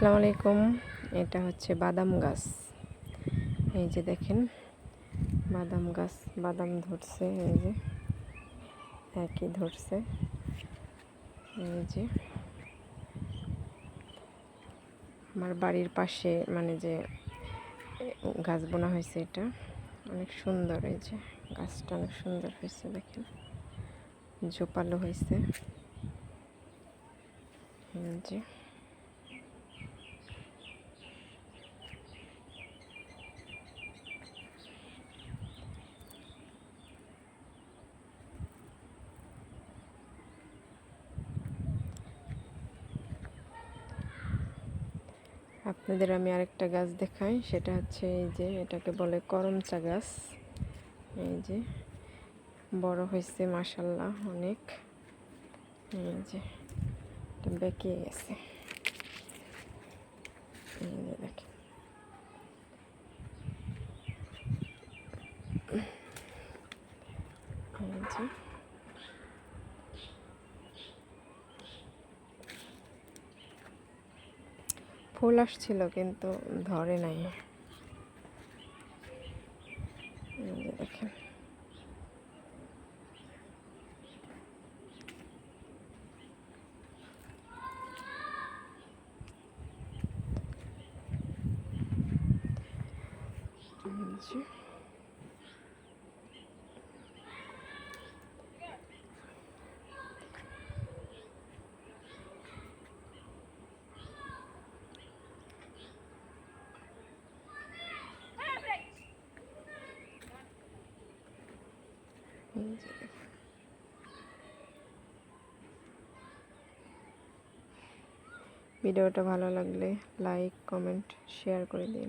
আসসালামু আলাইকুম। এটা হচ্ছে বাদাম গাছ। এই যে দেখেন বাদাম গাছ, বাদাম ধরছে। এই যে একই ধরছে। এই যে আমার বাড়ির পাশে মানে যে গাছ বোনা হয়েছে, এটা অনেক সুন্দর। এই যে গাছটা অনেক সুন্দর হয়েছে, দেখেন জোপালো হয়েছে। এই যে আপনাদের আমি আরেকটা গাছ দেখাই, সেটা হচ্ছে এই যে এটাকে বলে করমচা গাছ। এই যে বড় হয়েছে মাশাআল্লাহ অনেক। এই যে এটা বেঁকে গেছে। এই যে দেখেন এই যে ফুল আসছিল কিন্তু ধরে নাই। এই যে দেখেন এই যে ভিডিওটা ভালো লাগলে লাইক, কমেন্ট, শেয়ার করে দিন।